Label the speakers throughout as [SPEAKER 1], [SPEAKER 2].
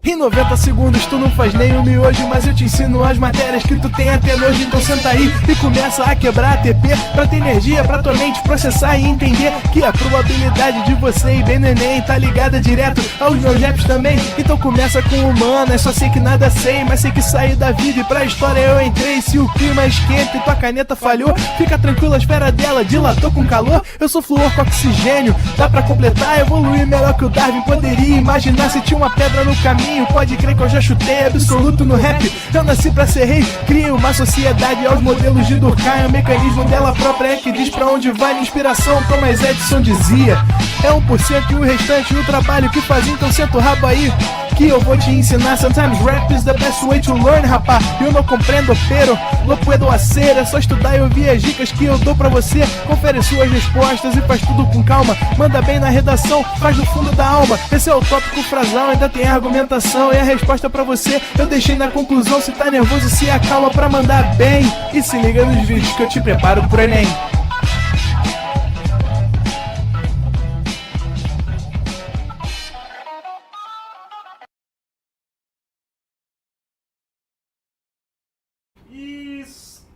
[SPEAKER 1] Em 90 segundos tu não faz nem um miojo, mas eu te ensino as matérias que tu tem até nojo. Então senta aí e começa a quebrar ATP pra ter energia, pra tua mente processar e entender que a probabilidade de você ir bem no Enem tá ligada direto aos meus raps também. Então começa com humanas, só sei que nada sei, mas sei que saí da vida e pra história eu entrei. Se o clima esquenta e tua caneta falhou, fica tranquilo, a esfera dela dilatou com calor. Eu sou flúor com oxigênio, dá pra completar, evoluir melhor que o Darwin poderia imaginar. Se tinha uma pedra no caminho, pode crer que eu já chutei absoluto no rap. Eu nasci pra ser rei, criei uma sociedade aos modelos de Durkheim. O mecanismo dela própria é que diz pra onde vai minha inspiração. Thomas Edison dizia: é 1% e o restante o trabalho que faz. Então senta o rabo aí que eu vou te ensinar. Sometimes rap is the best way to learn, rapá. Eu não compreendo, pero não puedo hacer. É só estudar e ouvir as dicas que eu dou pra você. Confere suas respostas e faz tudo com calma. Manda bem na redação, faz do fundo da alma. Esse é o tópico frasal, ainda tem argumentação. E a resposta pra você eu deixei na conclusão. Se tá nervoso, se acalma pra mandar bem. E se liga nos vídeos que eu te preparo pro Enem.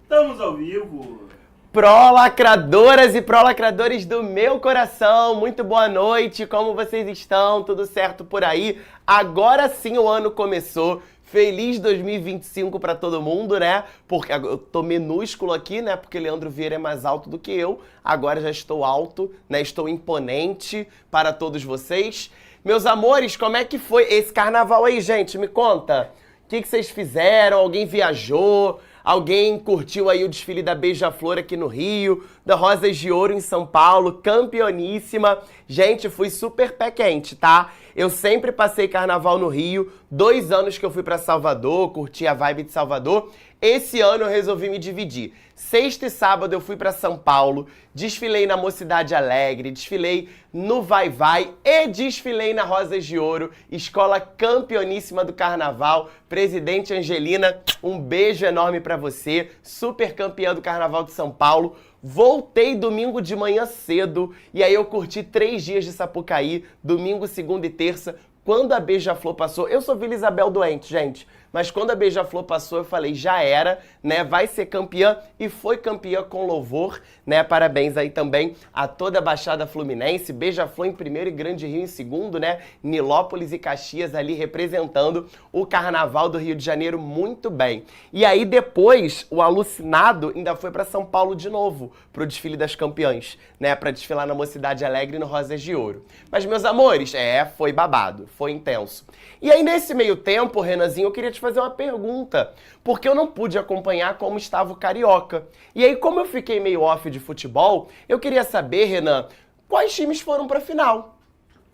[SPEAKER 2] Estamos ao vivo.
[SPEAKER 3] Pró-lacradoras e pró-lacradores do meu coração, muito boa noite, como vocês estão? Tudo certo por aí? Agora sim o ano começou. Feliz 2025 pra todo mundo, né? Porque eu tô minúsculo aqui, né? Porque Leandro Vieira é mais alto do que eu. Agora já estou alto, né? Estou imponente para todos vocês. Meus amores, como é que foi esse carnaval aí, gente? Me conta. O que vocês fizeram? Alguém viajou? Alguém curtiu aí o desfile da Beija-Flor aqui no Rio, da Rosas de Ouro em São Paulo, campeoníssima. Gente, fui super pé quente, tá? Eu sempre passei carnaval no Rio, 2 anos que eu fui pra Salvador, curti a vibe de Salvador. Esse ano eu resolvi me dividir. Sexta e sábado eu fui pra São Paulo, desfilei na Mocidade Alegre, desfilei no Vai Vai e desfilei na Rosas de Ouro, escola campeoníssima do carnaval. Presidente Angelina, um beijo enorme pra você, super campeã do Carnaval de São Paulo. Voltei domingo de manhã cedo e aí eu curti 3 dias de Sapucaí, domingo, segunda e terça. Quando a Beija-Flor passou, eu sou Vila Isabel doente, gente, mas quando a Beija-Flor passou eu falei, já era, né, vai ser campeã e foi campeã com louvor, né, parabéns aí também a toda a Baixada Fluminense, Beija-Flor em primeiro e Grande Rio em segundo, né, Nilópolis e Caxias ali representando o Carnaval do Rio de Janeiro muito bem. E aí depois o alucinado ainda foi para São Paulo de novo, pro desfile das campeãs, né, para desfilar na Mocidade Alegre no Rosas de Ouro. Mas meus amores, foi babado. Foi intenso. E aí, nesse meio tempo, Renanzinho, eu queria te fazer uma pergunta, porque eu não pude acompanhar como estava o Carioca. E aí, como eu fiquei meio off de futebol, eu queria saber, Renan, quais times foram pra final?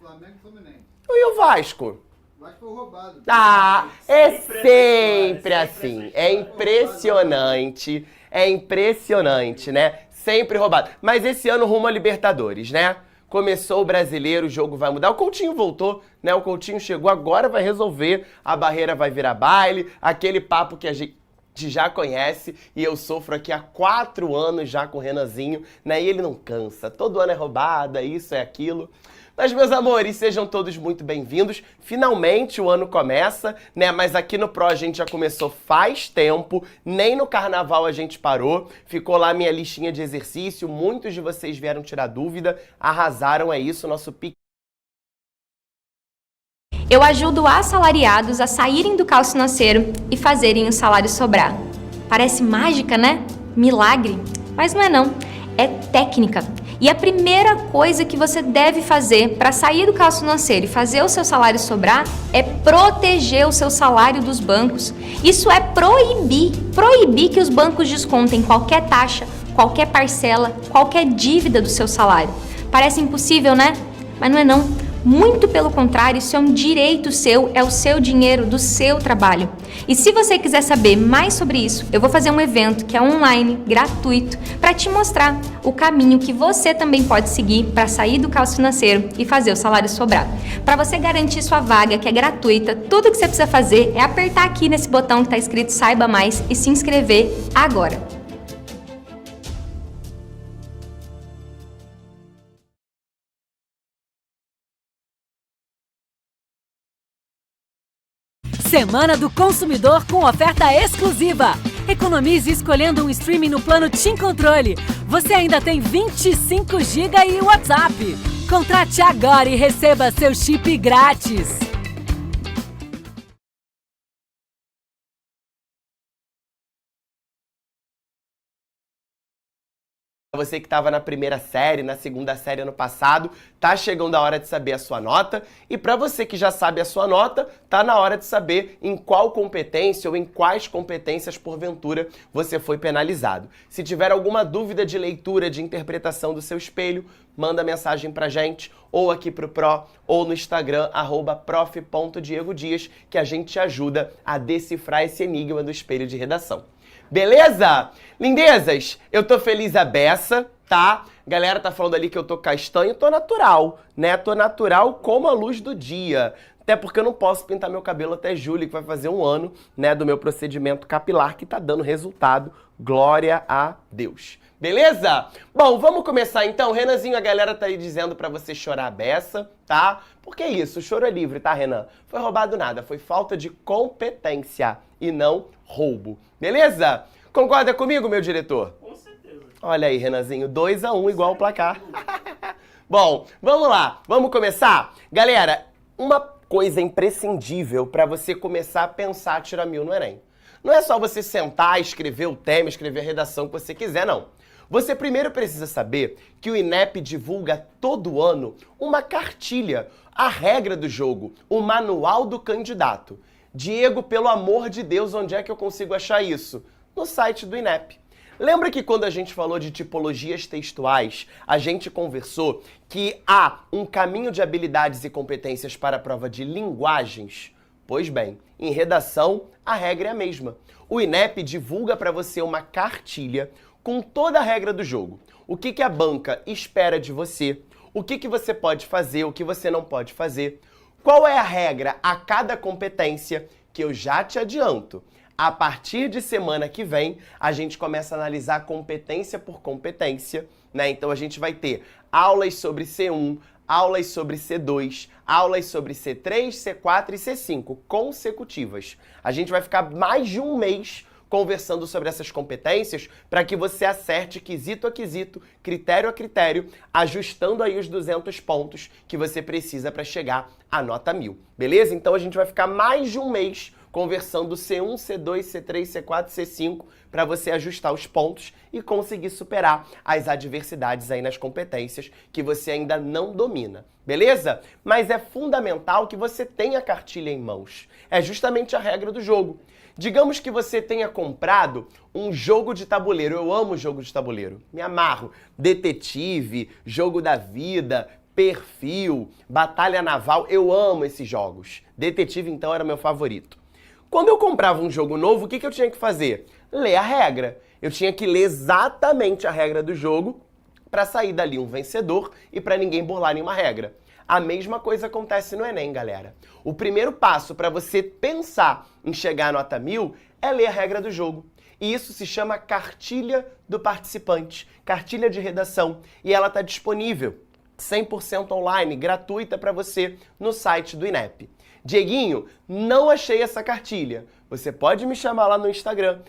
[SPEAKER 4] Flamengo e Fluminense.
[SPEAKER 3] E o Vasco?
[SPEAKER 4] O Vasco foi roubado.
[SPEAKER 3] Ah, é sempre assim. É impressionante. É impressionante, né? Sempre roubado. Mas esse ano rumo a Libertadores, né? Começou o Brasileiro, o jogo vai mudar. O Coutinho voltou, né? O Coutinho chegou, agora vai resolver. A barreira vai virar baile. Aquele papo que a gente já conhece. E eu sofro aqui há 4 anos já com o Renanzinho, né? E ele não cansa. Todo ano é roubada, isso é aquilo. Mas, meus amores, sejam todos muito bem-vindos. Finalmente o ano começa, né? Mas aqui no Pro a gente já começou faz tempo, nem no Carnaval a gente parou. Ficou lá minha listinha de exercício, muitos de vocês vieram tirar dúvida, arrasaram, é isso, nosso pique.
[SPEAKER 5] Eu ajudo assalariados a saírem do caos financeiro e fazerem o salário sobrar. Parece mágica, né? Milagre. Mas não é não, é técnica. E a primeira coisa que você deve fazer para sair do caos financeiro e fazer o seu salário sobrar é proteger o seu salário dos bancos. Isso é proibir que os bancos descontem qualquer taxa, qualquer parcela, qualquer dívida do seu salário. Parece impossível, né? Mas não é não. Muito pelo contrário, isso é um direito seu, é o seu dinheiro do seu trabalho. E se você quiser saber mais sobre isso, eu vou fazer um evento que é online, gratuito, para te mostrar o caminho que você também pode seguir para sair do caos financeiro e fazer o salário sobrar. Para você garantir sua vaga, que é gratuita, tudo que você precisa fazer é apertar aqui nesse botão que está escrito Saiba Mais e se inscrever agora.
[SPEAKER 6] Semana do Consumidor com oferta exclusiva. Economize escolhendo um streaming no plano TIM Controle. Você ainda tem 25 GB e WhatsApp. Contrate agora e receba seu chip grátis.
[SPEAKER 3] Você que estava na primeira série, na segunda série ano passado, tá chegando a hora de saber a sua nota. E para você que já sabe a sua nota, tá na hora de saber em qual competência ou em quais competências, porventura, você foi penalizado. Se tiver alguma dúvida de leitura, de interpretação do seu espelho, manda mensagem pra gente, ou aqui pro Pro, ou no Instagram, @prof.diegodias, que a gente te ajuda a decifrar esse enigma do espelho de redação. Beleza? Lindezas, eu tô feliz a beça, tá? Galera tá falando ali que eu tô castanho, tô natural, né? Tô natural como a luz do dia. Até porque eu não posso pintar meu cabelo até julho, que vai fazer um ano, né, do meu procedimento capilar, que tá dando resultado. Glória a Deus. Beleza? Bom, vamos começar então. Renanzinho, a galera tá aí dizendo pra você chorar a beça, tá? Porque é isso, o choro é livre, tá, Renan? Foi roubado nada, foi falta de competência e não roubo. Beleza? Concorda comigo, meu diretor?
[SPEAKER 2] Com certeza.
[SPEAKER 3] Olha aí, Renanzinho, 2-1 igual o placar. Bom, vamos lá, vamos começar? Galera, uma coisa imprescindível para você começar a pensar tirar 1000 no Enem. Não é só você sentar, escrever o tema, escrever a redação que você quiser, não. Você primeiro precisa saber que o INEP divulga todo ano uma cartilha, a regra do jogo, o manual do candidato. Diego, pelo amor de Deus, onde é que eu consigo achar isso? No site do INEP. Lembra que quando a gente falou de tipologias textuais, a gente conversou que há um caminho de habilidades e competências para a prova de linguagens? Pois bem, em redação, a regra é a mesma. O INEP divulga para você uma cartilha com toda a regra do jogo. O que a banca espera de você, o que você pode fazer, o que você não pode fazer, qual é a regra a cada competência, que eu já te adianto. A partir de semana que vem, a gente começa a analisar competência por competência, né? Então a gente vai ter aulas sobre C1, aulas sobre C2, aulas sobre C3, C4 e C5, consecutivas. A gente vai ficar mais de um mês conversando sobre essas competências para que você acerte quesito a quesito, critério a critério, ajustando aí os 200 pontos que você precisa para chegar à nota 1000, beleza? Então a gente vai ficar mais de um mês conversando C1, C2, C3, C4, C5 para você ajustar os pontos e conseguir superar as adversidades aí nas competências que você ainda não domina, beleza? Mas é fundamental que você tenha a cartilha em mãos. É justamente a regra do jogo. Digamos que você tenha comprado um jogo de tabuleiro. Eu amo jogo de tabuleiro, me amarro. Detetive, jogo da vida, perfil, batalha naval, eu amo esses jogos. Detetive, então, era meu favorito. Quando eu comprava um jogo novo, o que eu tinha que fazer? Ler a regra. Eu tinha que ler exatamente a regra do jogo para sair dali um vencedor e para ninguém burlar nenhuma regra. A mesma coisa acontece no Enem, galera. O primeiro passo para você pensar em chegar à nota 1000 é ler a regra do jogo. E isso se chama cartilha do participante, cartilha de redação. E ela está disponível 100% online, gratuita para você no site do INEP. Dieguinho, não achei essa cartilha. Você pode me chamar lá no Instagram,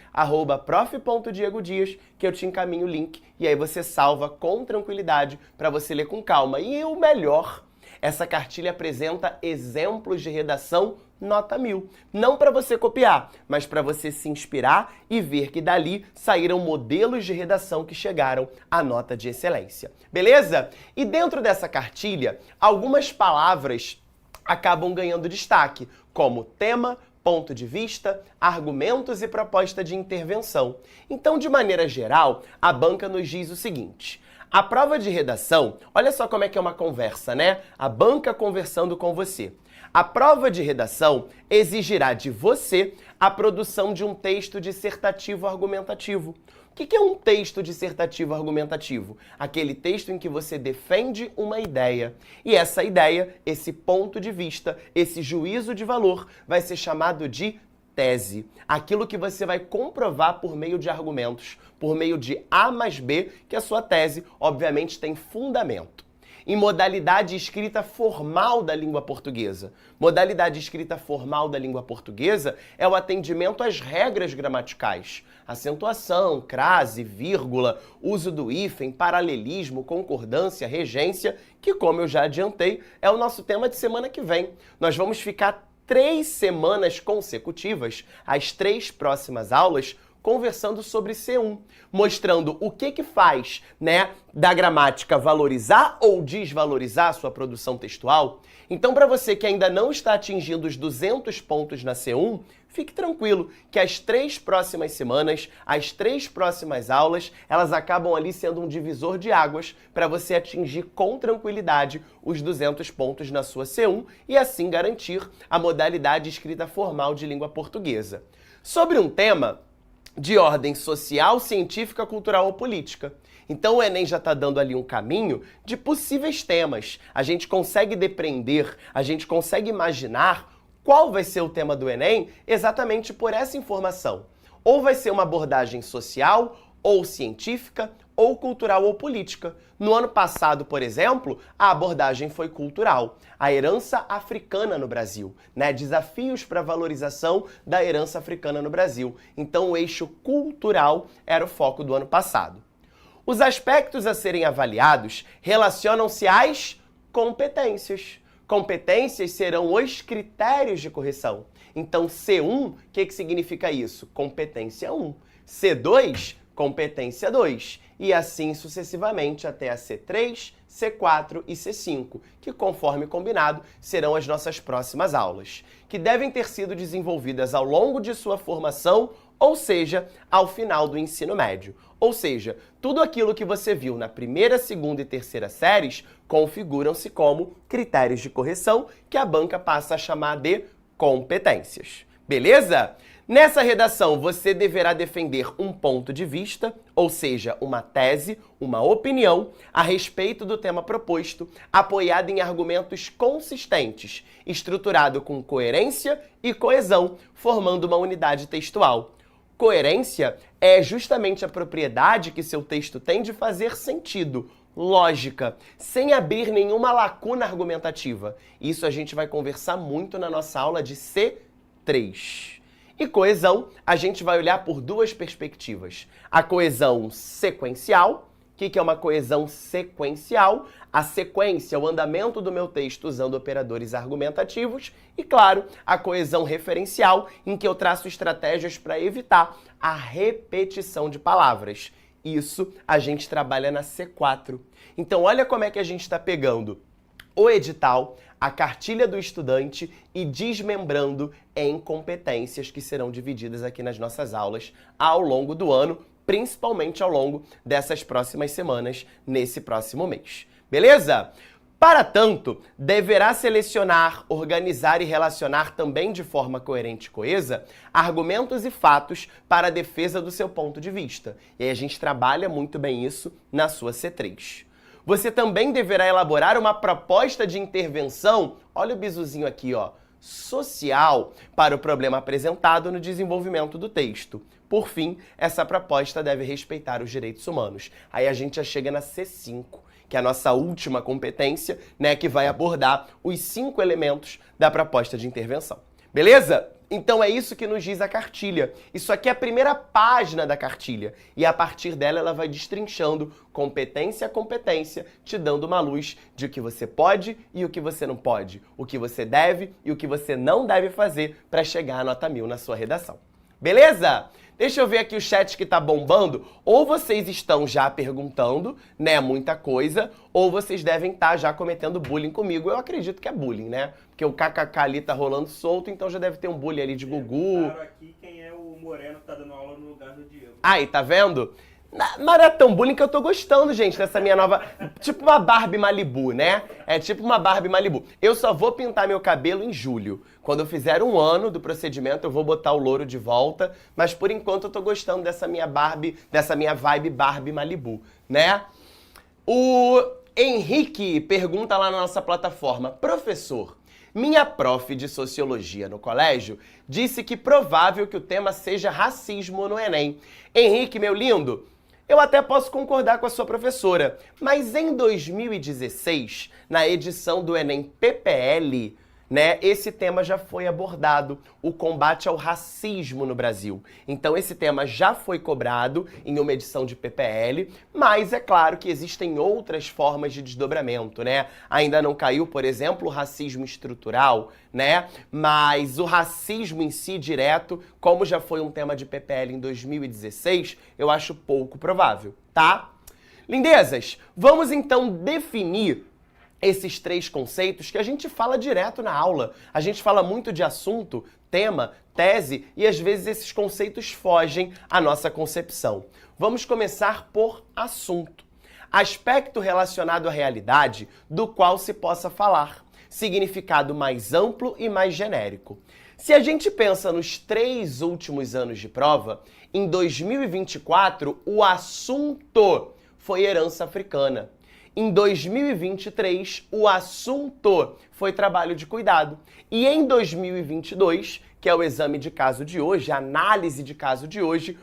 [SPEAKER 3] @prof.diegodias, que eu te encaminho o link e aí você salva com tranquilidade para você ler com calma. E o melhor, essa cartilha apresenta exemplos de redação nota 1000. Não para você copiar, mas para você se inspirar e ver que dali saíram modelos de redação que chegaram à nota de excelência. Beleza? E dentro dessa cartilha, algumas palavras acabam ganhando destaque, como tema, ponto de vista, argumentos e proposta de intervenção. Então, de maneira geral, a banca nos diz o seguinte: a prova de redação, olha só como é que é uma conversa, né? A banca conversando com você. A prova de redação exigirá de você a produção de um texto dissertativo argumentativo. O que é um texto dissertativo argumentativo? Aquele texto em que você defende uma ideia. E essa ideia, esse ponto de vista, esse juízo de valor vai ser chamado de tese. Aquilo que você vai comprovar por meio de argumentos, por meio de A mais B, que a sua tese, obviamente, tem fundamento. em modalidade escrita formal da língua portuguesa. Modalidade escrita formal da língua portuguesa é o atendimento às regras gramaticais. Acentuação, crase, vírgula, uso do hífen, paralelismo, concordância, regência, que, como eu já adiantei, é o nosso tema de semana que vem. Nós vamos ficar 3 semanas consecutivas, as 3 próximas aulas, conversando sobre C1, mostrando o que faz, né, da gramática valorizar ou desvalorizar a sua produção textual. Então, para você que ainda não está atingindo os 200 pontos na C1, fique tranquilo que as 3 próximas semanas, as 3 próximas aulas, elas acabam ali sendo um divisor de águas para você atingir com tranquilidade os 200 pontos na sua C1 e assim garantir a modalidade escrita formal de língua portuguesa. Sobre um tema de ordem social, científica, cultural ou política. Então o Enem já está dando ali um caminho de possíveis temas. A gente consegue depreender, a gente consegue imaginar qual vai ser o tema do Enem exatamente por essa informação. Ou vai ser uma abordagem social, ou científica, ou cultural ou política. No ano passado, por exemplo, a abordagem foi cultural. A herança africana no Brasil, né? Desafios para a valorização da herança africana no Brasil. Então o eixo cultural era o foco do ano passado. Os aspectos a serem avaliados relacionam-se às competências. Competências serão os critérios de correção. Então C1, o que significa isso? Competência 1. C2, competência 2. E assim sucessivamente até a C3, C4 e C5, que conforme combinado serão as nossas próximas aulas, que devem ter sido desenvolvidas ao longo de sua formação, ou seja, ao final do ensino médio. Ou seja, tudo aquilo que você viu na primeira, segunda e terceira séries configuram-se como critérios de correção que a banca passa a chamar de competências. Beleza? Nessa redação, você deverá defender um ponto de vista, ou seja, uma tese, uma opinião, a respeito do tema proposto, apoiado em argumentos consistentes, estruturado com coerência e coesão, formando uma unidade textual. Coerência é justamente a propriedade que seu texto tem de fazer sentido, lógica, sem abrir nenhuma lacuna argumentativa. Isso a gente vai conversar muito na nossa aula de C3. E coesão, a gente vai olhar por 2 perspectivas. A coesão sequencial. O que é uma coesão sequencial? A sequência, o andamento do meu texto usando operadores argumentativos. E, claro, a coesão referencial, em que eu traço estratégias para evitar a repetição de palavras. Isso a gente trabalha na C4. Então, olha como é que a gente está pegando o edital, a cartilha do estudante e desmembrando em competências que serão divididas aqui nas nossas aulas ao longo do ano, principalmente ao longo dessas próximas semanas, nesse próximo mês. Beleza? Para tanto, deverá selecionar, organizar e relacionar também de forma coerente e coesa argumentos e fatos para a defesa do seu ponto de vista. E aí a gente trabalha muito bem isso na sua C3. Você também deverá elaborar uma proposta de intervenção, olha o bizuzinho aqui, ó, social, para o problema apresentado no desenvolvimento do texto. Por fim, essa proposta deve respeitar os direitos humanos. Aí a gente já chega na C5, que é a nossa última competência, né, que vai abordar os 5 elementos da proposta de intervenção. Beleza? Então é isso que nos diz a cartilha. Isso aqui é a primeira página da cartilha. E a partir dela ela vai destrinchando competência a competência, te dando uma luz de o que você pode e o que você não pode, o que você deve e o que você não deve fazer para chegar à nota 1000 na sua redação. Beleza? Deixa eu ver aqui o chat que tá bombando. Ou vocês estão já perguntando, né, muita coisa, ou vocês devem estar já cometendo bullying comigo. Eu acredito que é bullying, né? Porque o kkk ali tá rolando solto, então já deve ter um bullying ali de Gugu.
[SPEAKER 2] Claro aqui quem é o Moreno que tá dando aula no lugar do Diego.
[SPEAKER 3] Aí, tá vendo? Mas não é tão bullying que eu tô gostando, gente, dessa minha nova... Tipo uma Barbie Malibu, né? É tipo uma Barbie Malibu. Eu só vou pintar meu cabelo em julho. Quando eu fizer 1 ano do procedimento, eu vou botar o louro de volta. Mas por enquanto eu tô gostando dessa minha Barbie, dessa minha vibe Barbie Malibu, né? O Henrique pergunta lá na nossa plataforma: professor, minha prof de sociologia no colégio disse que provável que o tema seja racismo no Enem. Henrique, meu lindo, Eu até posso concordar com a sua professora, mas em 2016, na edição do Enem PPL, né, esse tema já foi abordado, o combate ao racismo no Brasil. Então esse tema já foi cobrado em uma edição de PPL, mas é claro que existem outras formas de desdobramento, né? Ainda não caiu, por exemplo, o racismo estrutural, né? Mas o racismo em si direto, como já foi um tema de PPL em 2016, eu acho pouco provável, tá? Lindezas, vamos então definir esses 3 conceitos que a gente fala direto na aula. A gente fala muito de assunto, tema, tese e às vezes esses conceitos fogem à nossa concepção. Vamos começar por assunto. Aspecto relacionado à realidade do qual se possa falar. Significado mais amplo e mais genérico. Se a gente pensa nos 3 últimos anos de prova, em 2024 o assunto foi herança africana. Em 2023, o assunto foi trabalho de cuidado. E em 2022, que é o exame de caso de hoje, a análise de caso de hoje,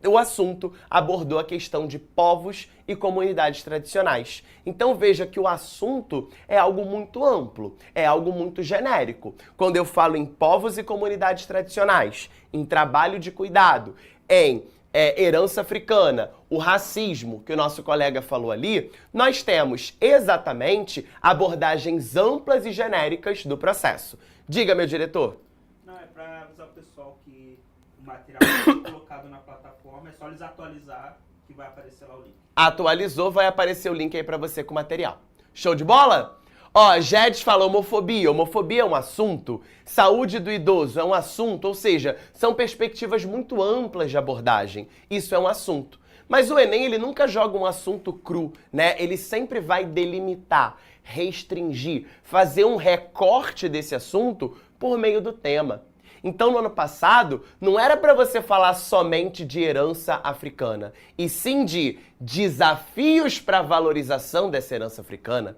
[SPEAKER 3] o assunto abordou a questão de povos e comunidades tradicionais. Então veja que o assunto é algo muito amplo, é algo muito genérico. Quando eu falo em povos e comunidades tradicionais, em trabalho de cuidado, em herança africana, o racismo, que o nosso colega falou ali, nós temos exatamente abordagens amplas e genéricas do processo. Diga, meu diretor.
[SPEAKER 2] Não, é para avisar o pessoal que o material foi colocado na plataforma, é só eles atualizar que vai aparecer lá o link.
[SPEAKER 3] Atualizou, vai aparecer o link aí para você com o material. Show de bola? Ó, Jedes fala homofobia. Homofobia é um assunto, saúde do idoso é um assunto, ou seja, são perspectivas muito amplas de abordagem. Isso é um assunto. Mas o Enem, ele nunca joga um assunto cru, né? Ele sempre vai delimitar, restringir, fazer um recorte desse assunto por meio do tema. Então, no ano passado, não era para você falar somente de herança africana, e sim de desafios para a valorização dessa herança africana.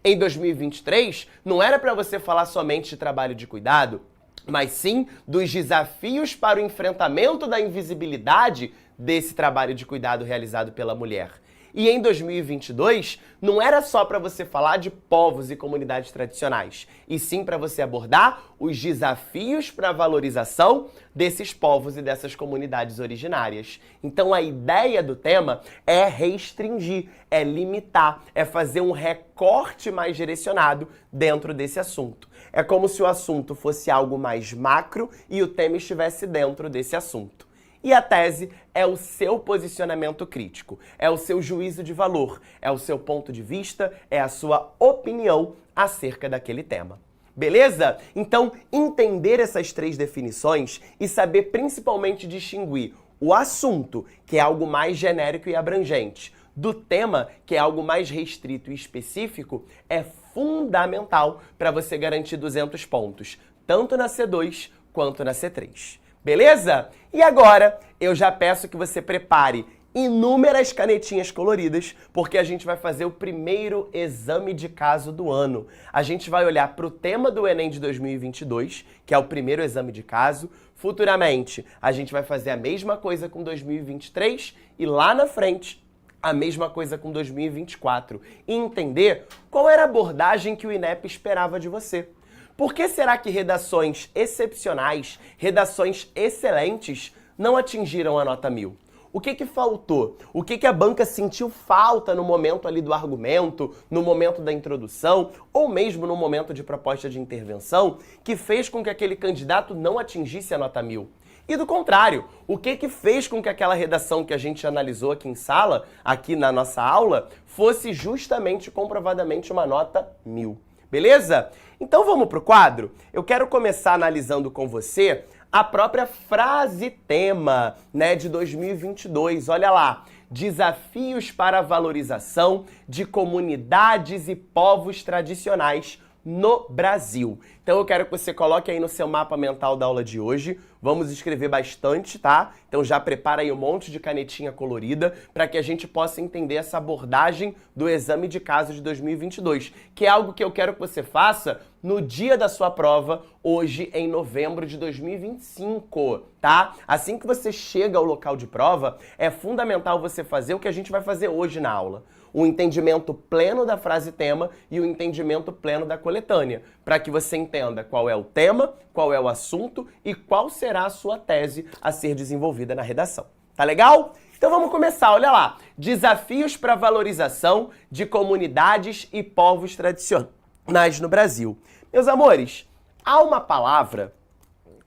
[SPEAKER 3] Em 2023, não era para você falar somente de trabalho de cuidado, mas sim dos desafios para o enfrentamento da invisibilidade desse trabalho de cuidado realizado pela mulher. E em 2022, não era só para você falar de povos e comunidades tradicionais, e sim para você abordar os desafios para a valorização desses povos e dessas comunidades originárias. Então a ideia do tema é restringir, é limitar, é fazer um recorte mais direcionado dentro desse assunto. É como se o assunto fosse algo mais macro e o tema estivesse dentro desse assunto. E a tese é o seu posicionamento crítico, é o seu juízo de valor, é o seu ponto de vista, é a sua opinião acerca daquele tema. Beleza? Então, entender essas 3 definições e saber principalmente distinguir o assunto, que é algo mais genérico e abrangente, do tema, que é algo mais restrito e específico, é fundamental para você garantir 200 pontos, tanto na C2 quanto na C3. Beleza? E agora, eu já peço que você prepare inúmeras canetinhas coloridas, porque a gente vai fazer o primeiro exame de caso do ano. A gente vai olhar para o tema do Enem de 2022, que é o primeiro exame de caso. Futuramente, a gente vai fazer a mesma coisa com 2023 e lá na frente, a mesma coisa com 2024. E entender qual era a abordagem que o INEP esperava de você. Por que será que redações excepcionais, redações excelentes não atingiram a nota 1000? O que faltou? O que a banca sentiu falta no momento ali do argumento, no momento da introdução, ou mesmo no momento de proposta de intervenção, que fez com que aquele candidato não atingisse a nota 1000? E do contrário, o que fez com que aquela redação que a gente analisou aqui em sala, aqui na nossa aula, fosse justamente comprovadamente uma nota 1000? Beleza? Então vamos para o quadro? Eu quero começar analisando com você a própria frase tema, né, de 2022. Olha lá, desafios para a valorização de comunidades e povos tradicionais no Brasil. Então eu quero que você coloque aí no seu mapa mental da aula de hoje. Vamos escrever bastante, tá? Então já prepara aí um monte de canetinha colorida para que a gente possa entender essa abordagem do exame de caso de 2022, que é algo que eu quero que você faça no dia da sua prova, hoje em novembro de 2025, tá? Assim que você chega ao local de prova, é fundamental você fazer o que a gente vai fazer hoje na aula. O entendimento pleno da frase-tema e o entendimento pleno da coletânea, para que você entenda qual é o tema, qual é o assunto e qual será a sua tese a ser desenvolvida na redação. Tá legal? Então vamos começar, olha lá. Desafios para a valorização de comunidades e povos tradicionais no Brasil. Meus amores, há uma palavra,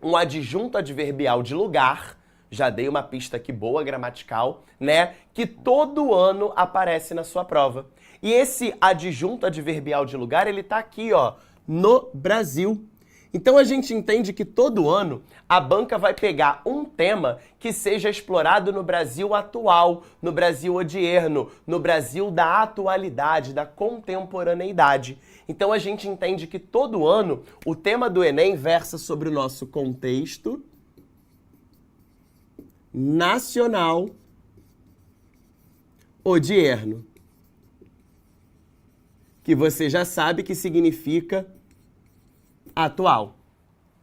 [SPEAKER 3] um adjunto adverbial de lugar, já dei uma pista aqui boa, gramatical, né? Que todo ano aparece na sua prova. E esse adjunto adverbial de lugar, ele tá aqui, ó, no Brasil. Então a gente entende que todo ano a banca vai pegar um tema que seja explorado no Brasil atual, no Brasil odierno, no Brasil da atualidade, da contemporaneidade. Então a gente entende que todo ano o tema do Enem versa sobre o nosso contexto nacional odierno, que você já sabe que significa atual.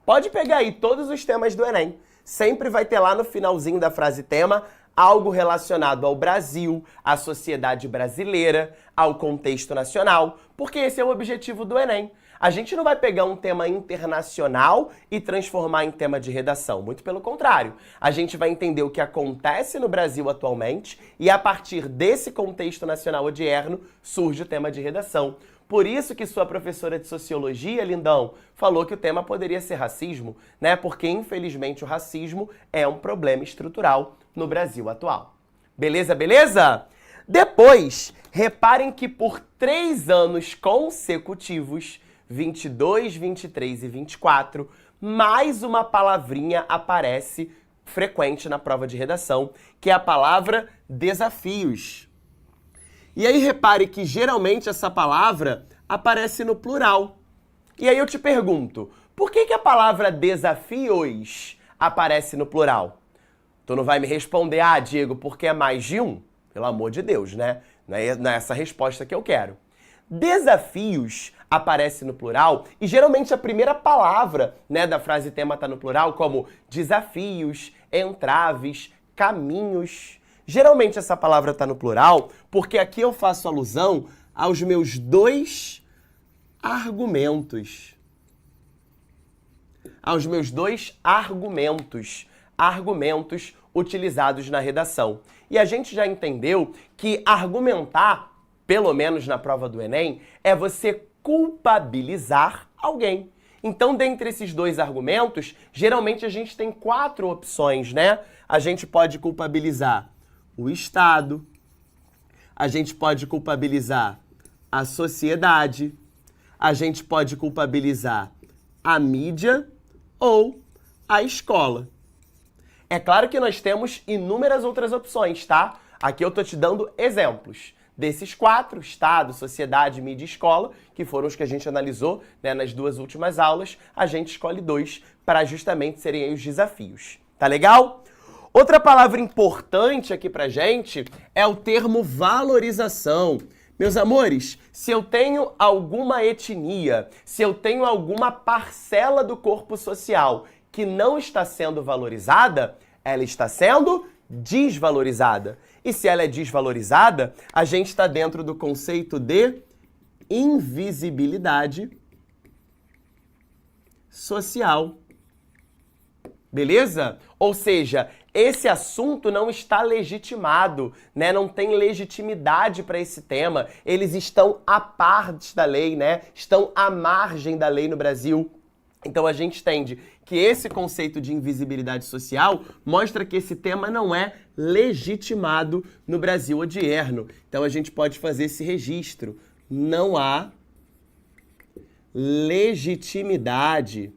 [SPEAKER 3] Pode pegar aí todos os temas do Enem. Sempre vai ter lá no finalzinho da frase tema algo relacionado ao Brasil, à sociedade brasileira, ao contexto nacional, porque esse é o objetivo do Enem. A gente não vai pegar um tema internacional e transformar em tema de redação. Muito pelo contrário. A gente vai entender o que acontece no Brasil atualmente e a partir desse contexto nacional odierno surge o tema de redação. Por isso que sua professora de sociologia, lindão, falou que o tema poderia ser racismo, né? Porque infelizmente o racismo é um problema estrutural no Brasil atual. Beleza, beleza? Depois, reparem que por 3 anos consecutivos, 22, 23 e 24, mais uma palavrinha aparece frequente na prova de redação, que é a palavra desafios. E aí repare que geralmente essa palavra aparece no plural. E aí eu te pergunto, por que a palavra desafios aparece no plural? Tu não vai me responder, Diego, porque é mais de um? Pelo amor de Deus, né? Não é essa resposta que eu quero. Desafios aparece no plural e geralmente a primeira palavra, né, da frase tema está no plural, como desafios, entraves, caminhos. Geralmente essa palavra está no plural porque aqui eu faço alusão aos meus 2 argumentos. Aos meus 2 argumentos. Argumentos utilizados na redação. E a gente já entendeu que argumentar, pelo menos na prova do Enem, é você culpabilizar alguém. Então, dentre esses 2 argumentos, geralmente a gente tem 4 opções, né? A gente pode culpabilizar o Estado, a gente pode culpabilizar a sociedade, a gente pode culpabilizar a mídia ou a escola. É claro que nós temos inúmeras outras opções, tá? Aqui eu tô te dando exemplos. Desses 4, Estado, sociedade, mídia e escola, que foram os que a gente analisou, né, nas 2 últimas aulas, a gente escolhe 2 para justamente serem aí os desafios. Tá legal? Outra palavra importante aqui pra gente é o termo valorização. Meus amores, se eu tenho alguma etnia, se eu tenho alguma parcela do corpo social que não está sendo valorizada, ela está sendo desvalorizada. E se ela é desvalorizada, a gente está dentro do conceito de invisibilidade social. Beleza? Ou seja, esse assunto não está legitimado, né? Não tem legitimidade para esse tema. Eles estão à parte da lei, né? Estão à margem da lei no Brasil. Então a gente entende que esse conceito de invisibilidade social mostra que esse tema não é legitimado no Brasil odierno. Então a gente pode fazer esse registro. Não há legitimidade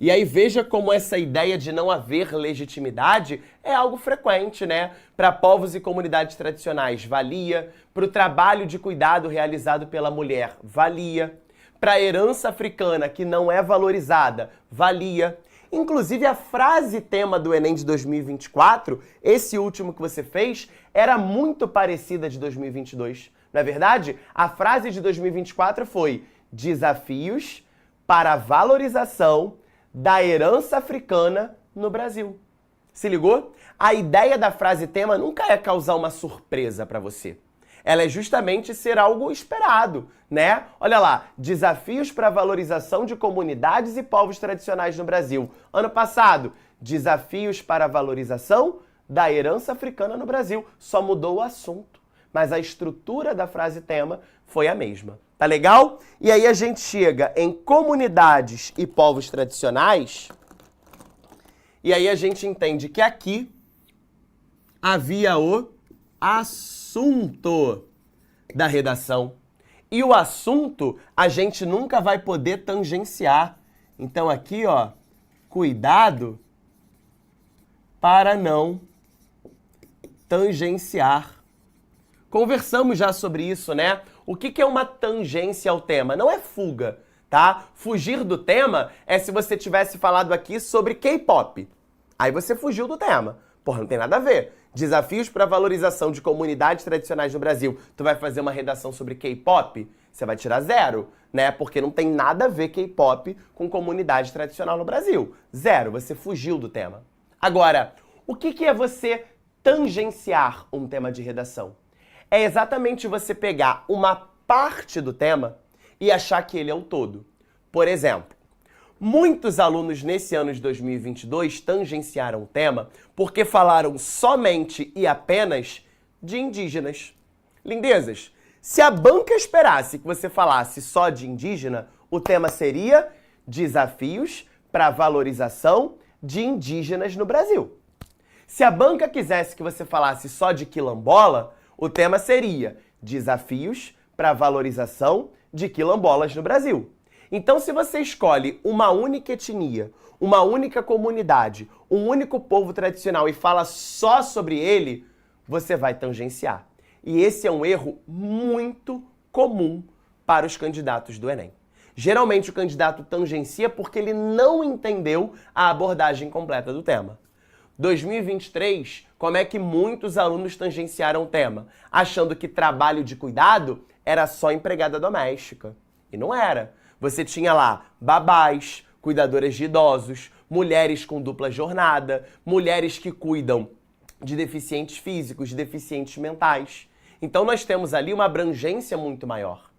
[SPEAKER 3] E aí veja como essa ideia de não haver legitimidade é algo frequente, né? Para povos e comunidades tradicionais, valia. Para o trabalho de cuidado realizado pela mulher, valia. Para a herança africana, que não é valorizada, valia. Inclusive, a frase tema do Enem de 2024, esse último que você fez, era muito parecida de 2022. Não é verdade? A frase de 2024 foi desafios para a valorização da herança africana no Brasil. Se ligou? A ideia da frase tema nunca é causar uma surpresa para você. Ela é justamente ser algo esperado, né? Olha lá, desafios para a valorização de comunidades e povos tradicionais no Brasil. Ano passado, desafios para a valorização da herança africana no Brasil. Só mudou o assunto, mas a estrutura da frase tema foi a mesma. Tá legal? E aí a gente chega em comunidades e povos tradicionais, e aí a gente entende que aqui havia o assunto da redação. E o assunto a gente nunca vai poder tangenciar. Então aqui, ó, cuidado para não tangenciar. Conversamos já sobre isso, né? O que é uma tangência ao tema? Não é fuga, tá? Fugir do tema é se você tivesse falado aqui sobre K-pop. Aí você fugiu do tema. Porra, não tem nada a ver. Desafios para a valorização de comunidades tradicionais no Brasil. Tu vai fazer uma redação sobre K-pop? Você vai tirar 0, né? Porque não tem nada a ver K-pop com comunidade tradicional no Brasil. 0, você fugiu do tema. Agora, o que é você tangenciar um tema de redação? É exatamente você pegar uma parte do tema e achar que ele é o todo. Por exemplo, muitos alunos nesse ano de 2022 tangenciaram o tema porque falaram somente e apenas de indígenas. Lindezas, se a banca esperasse que você falasse só de indígena, o tema seria desafios para a valorização de indígenas no Brasil. Se a banca quisesse que você falasse só de quilombola, o tema seria desafios para a valorização de quilombolas no Brasil. Então, se você escolhe uma única etnia, uma única comunidade, um único povo tradicional e fala só sobre ele, você vai tangenciar. E esse é um erro muito comum para os candidatos do Enem. Geralmente o candidato tangencia porque ele não entendeu a abordagem completa do tema. 2023, como é que muitos alunos tangenciaram o tema? Achando que trabalho de cuidado era só empregada doméstica. E não era. Você tinha lá babás, cuidadoras de idosos, mulheres com dupla jornada, mulheres que cuidam de deficientes físicos, de deficientes mentais. Então nós temos ali uma abrangência muito maior.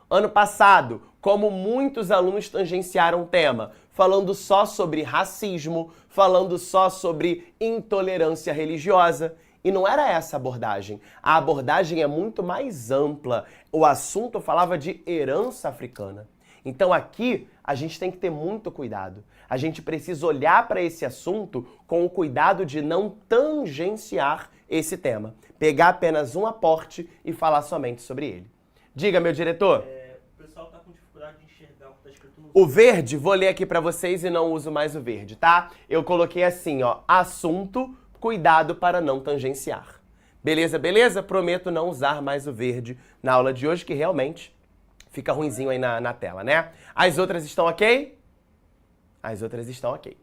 [SPEAKER 3] Ano passado, como muitos alunos tangenciaram o tema, falando só sobre racismo, falando só sobre intolerância religiosa. E não era essa a abordagem. A abordagem é muito mais ampla. O assunto falava de herança africana. Então aqui a gente tem que ter muito cuidado. A gente precisa olhar para esse assunto com o cuidado de não tangenciar esse tema. Pegar apenas um aporte e falar somente sobre ele. Diga, meu diretor.
[SPEAKER 2] O pessoal tá com dificuldade de enxergar o que tá escrito no...
[SPEAKER 3] O verde, vou ler aqui para vocês e não uso mais o verde, tá? Eu coloquei assim, ó, assunto, cuidado para não tangenciar. Beleza, beleza? Prometo não usar mais o verde na aula de hoje, que realmente fica ruinzinho aí na tela, né? As outras estão ok? As outras estão ok.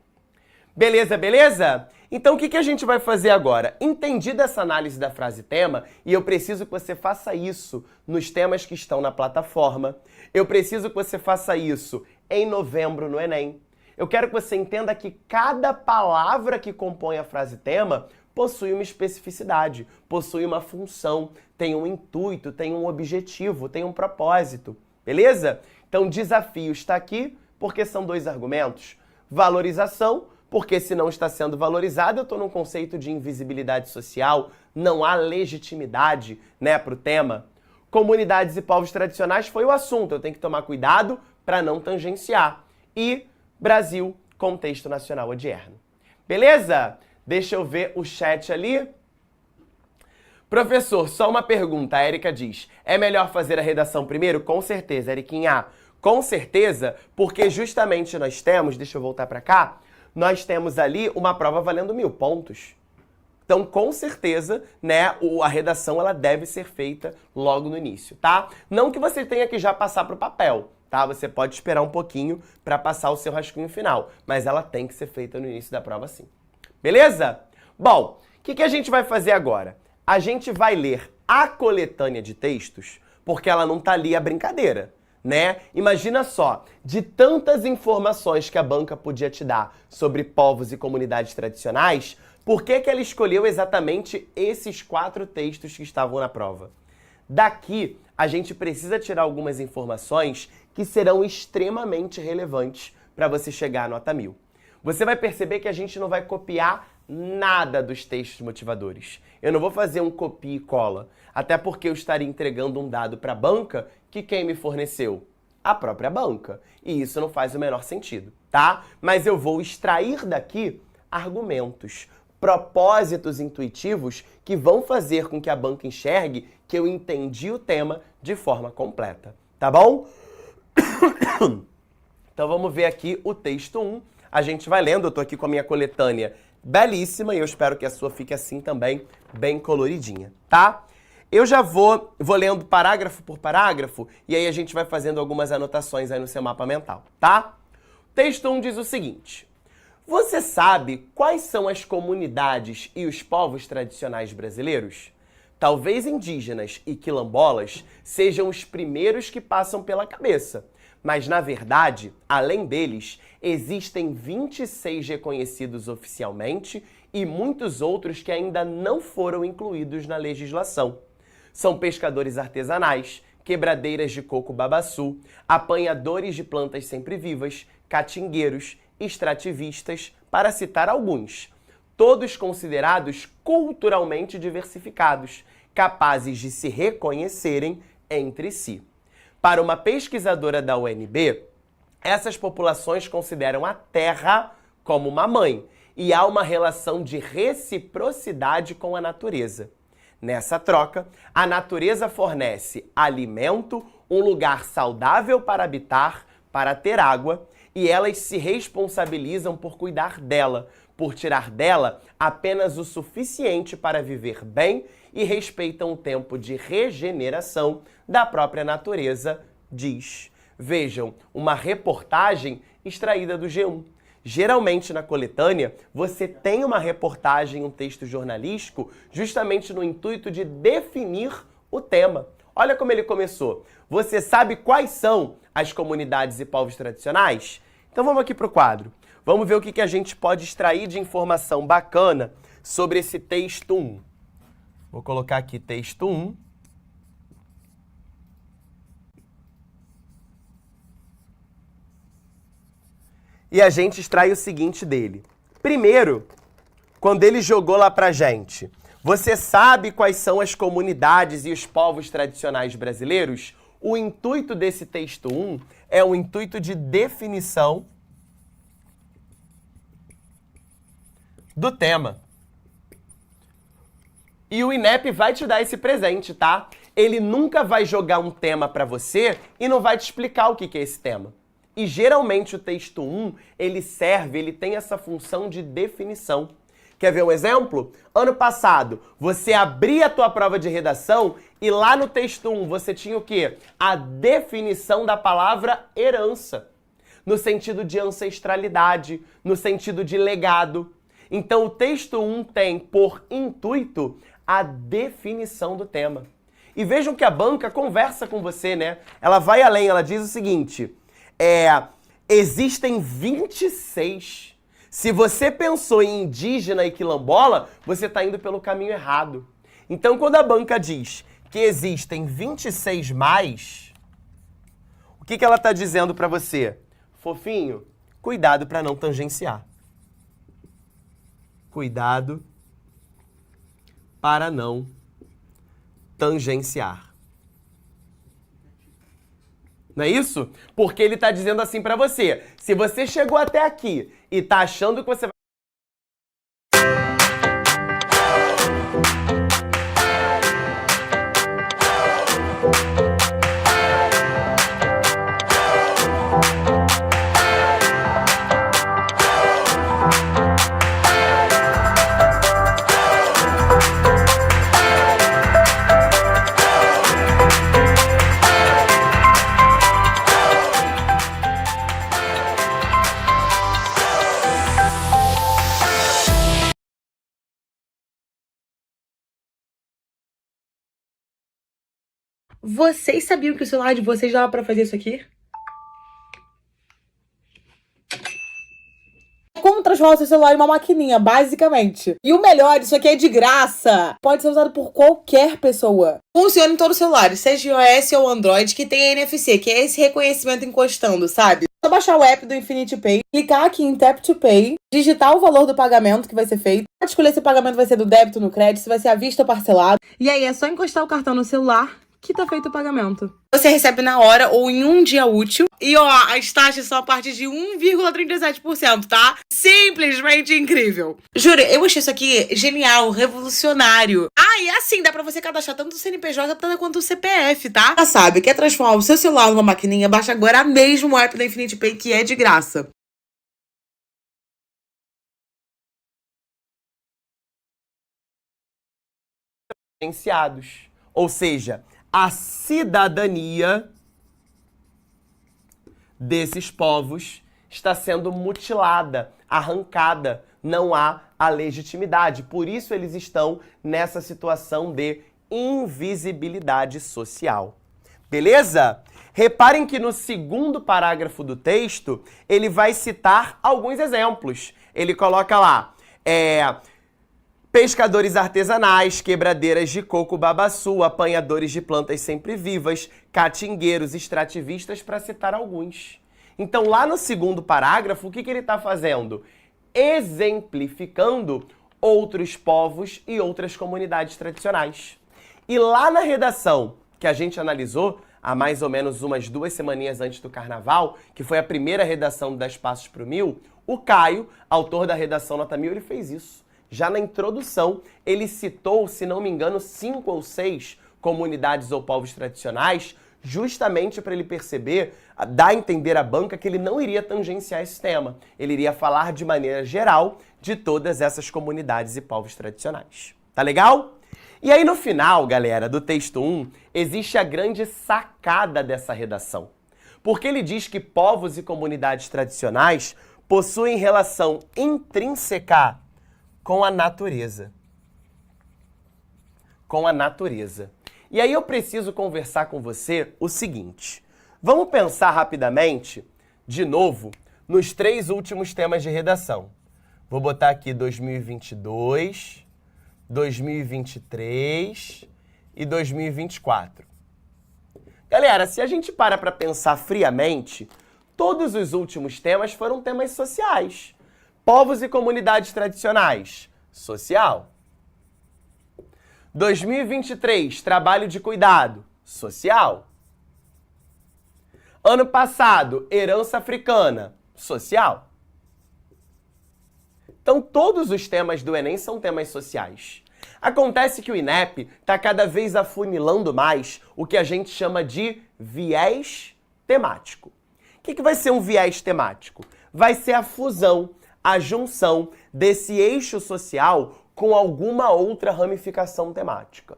[SPEAKER 3] Beleza, beleza? Então o que a gente vai fazer agora? Entendida essa análise da frase tema, e eu preciso que você faça isso nos temas que estão na plataforma, eu preciso que você faça isso em novembro no Enem. Eu quero que você entenda que cada palavra que compõe a frase tema possui uma especificidade, possui uma função, tem um intuito, tem um objetivo, tem um propósito, beleza? Então desafio está aqui porque são dois argumentos. Valorização, porque se não está sendo valorizado, eu estou num conceito de invisibilidade social, não há legitimidade, né, para o tema. Comunidades e povos tradicionais foi o assunto, eu tenho que tomar cuidado para não tangenciar. E Brasil, contexto nacional odierno. Beleza? Deixa eu ver o chat ali. Professor, só uma pergunta. A Erika diz, é melhor fazer a redação primeiro? Com certeza, Eriquinha. Com certeza, porque justamente nós temos, deixa eu voltar para cá, nós temos ali uma prova valendo 1000 pontos. Então, com certeza, né, a redação ela deve ser feita logo no início, tá? Não que você tenha que já passar para o papel, tá? Você pode esperar um pouquinho para passar o seu rascunho final, mas ela tem que ser feita no início da prova sim. Beleza? Bom, o que a gente vai fazer agora? A gente vai ler a coletânea de textos, porque ela não tá ali a brincadeira, né? Imagina só, de tantas informações que a banca podia te dar sobre povos e comunidades tradicionais, por que ela escolheu exatamente esses 4 textos que estavam na prova? Daqui, a gente precisa tirar algumas informações que serão extremamente relevantes para você chegar à nota 1000. Você vai perceber que a gente não vai copiar nada dos textos motivadores. Eu não vou fazer um copia e cola, até porque eu estaria entregando um dado para a banca que quem me forneceu? A própria banca. E isso não faz o menor sentido, tá? Mas eu vou extrair daqui argumentos, propósitos intuitivos que vão fazer com que a banca enxergue que eu entendi o tema de forma completa, tá bom? Então vamos ver aqui o texto 1. A gente vai lendo, eu tô aqui com a minha coletânea belíssima e eu espero que a sua fique assim também, bem coloridinha, tá? Eu já vou lendo parágrafo por parágrafo e aí a gente vai fazendo algumas anotações aí no seu mapa mental, tá? O texto 1 diz o seguinte: você sabe quais são as comunidades e os povos tradicionais brasileiros? Talvez indígenas e quilombolas sejam os primeiros que passam pela cabeça, mas na verdade, além deles, existem 26 reconhecidos oficialmente e muitos outros que ainda não foram incluídos na legislação. São pescadores artesanais, quebradeiras de coco babaçu, apanhadores de plantas sempre-vivas, catingueiros, extrativistas, para citar alguns. Todos considerados culturalmente diversificados, capazes de se reconhecerem entre si. Para uma pesquisadora da UNB, essas populações consideram a terra como uma mãe e há uma relação de reciprocidade com a natureza. Nessa troca, a natureza fornece alimento, um lugar saudável para habitar, para ter água, e elas se responsabilizam por cuidar dela, por tirar dela apenas o suficiente para viver bem e respeitam o tempo de regeneração da própria natureza, diz. Vejam, uma reportagem extraída do G1. Geralmente na coletânea, você tem uma reportagem, um texto jornalístico, justamente no intuito de definir o tema. Olha como ele começou. Você sabe quais são as comunidades e povos tradicionais? Então vamos aqui para o quadro. Vamos ver o que a gente pode extrair de informação bacana sobre esse texto 1. Vou colocar aqui texto 1. E a gente extrai o seguinte dele. Primeiro, quando ele jogou lá pra gente, você sabe quais são as comunidades e os povos tradicionais brasileiros? O intuito desse texto 1 é um intuito de definição do tema. E o INEP vai te dar esse presente, tá? Ele nunca vai jogar um tema pra você e não vai te explicar o que é esse tema. E geralmente o texto 1, ele tem essa função de definição. Quer ver um exemplo? Ano passado, você abria a tua prova de redação e lá no texto 1 você tinha o quê? A definição da palavra herança. No sentido de ancestralidade, no sentido de legado. Então o texto 1 tem por intuito a definição do tema. E vejam que a banca conversa com você, né? Ela vai além, ela diz o seguinte... existem 26. Se você pensou em indígena e quilombola, você está indo pelo caminho errado. Então, quando a banca diz que existem 26 mais, o que ela está dizendo para você? Fofinho, cuidado para não tangenciar. Cuidado para não tangenciar. Não é isso? Porque ele tá dizendo assim pra você. Se você chegou até aqui e tá achando que você vai...
[SPEAKER 7] Vocês sabiam que o celular de vocês dava pra fazer isso aqui? Como transformar o seu celular em uma maquininha, basicamente. E o melhor, isso aqui é de graça. Pode ser usado por qualquer pessoa. Funciona em todos os celulares, seja iOS ou Android, que tem NFC, que é esse reconhecimento encostando, sabe? É só baixar o app do Infinity Pay, clicar aqui em Tap to Pay, digitar o valor do pagamento que vai ser feito, pode escolher se o pagamento vai ser do débito no crédito, se vai ser à vista ou parcelado. E aí é só encostar o cartão no celular que tá feito o pagamento. Você recebe na hora ou em um dia útil. E ó, as taxas são a partir de 1,37%, tá? Simplesmente incrível. Juro, eu achei isso aqui genial, revolucionário. Ah, e assim, dá pra você cadastrar tanto o CNPJ quanto o CPF, tá? Já sabe, quer transformar o seu celular numa maquininha? Baixa agora mesmo o app da Infinity Pay, que é de graça.
[SPEAKER 3] Ou seja, a cidadania desses povos está sendo mutilada, arrancada, não há a legitimidade. Por isso eles estão nessa situação de invisibilidade social. Beleza? Reparem que no segundo parágrafo do texto, ele vai citar alguns exemplos. Ele coloca lá, pescadores artesanais, quebradeiras de coco babaçu, apanhadores de plantas sempre vivas, catingueiros, extrativistas, para citar alguns. Então, lá no segundo parágrafo, o que ele está fazendo? Exemplificando outros povos e outras comunidades tradicionais. E lá na redação que a gente analisou, há mais ou menos umas 2 semaninhas antes do Carnaval, que foi a primeira redação das Passos pro Mil, o Caio, autor da redação Nota 1000, ele fez isso. Já na introdução, ele citou, se não me engano, 5 ou 6 comunidades ou povos tradicionais, justamente para ele perceber, dar a entender à banca que ele não iria tangenciar esse tema. Ele iria falar de maneira geral de todas essas comunidades e povos tradicionais. Tá legal? E aí no final, galera, do texto 1, existe a grande sacada dessa redação. Porque ele diz que povos e comunidades tradicionais possuem relação intrínseca com a natureza. Com a natureza. E aí eu preciso conversar com você o seguinte. Vamos pensar rapidamente, de novo, nos 3 últimos temas de redação. Vou botar aqui 2022, 2023 e 2024. Galera, se a gente para pensar friamente, todos os últimos temas foram temas sociais. Povos e comunidades tradicionais, social. 2023, trabalho de cuidado, social. Ano passado, herança africana, social. Então, todos os temas do Enem são temas sociais. Acontece que o INEP está cada vez afunilando mais o que a gente chama de viés temático. O que vai ser um viés temático? Vai ser a fusão, a junção desse eixo social com alguma outra ramificação temática.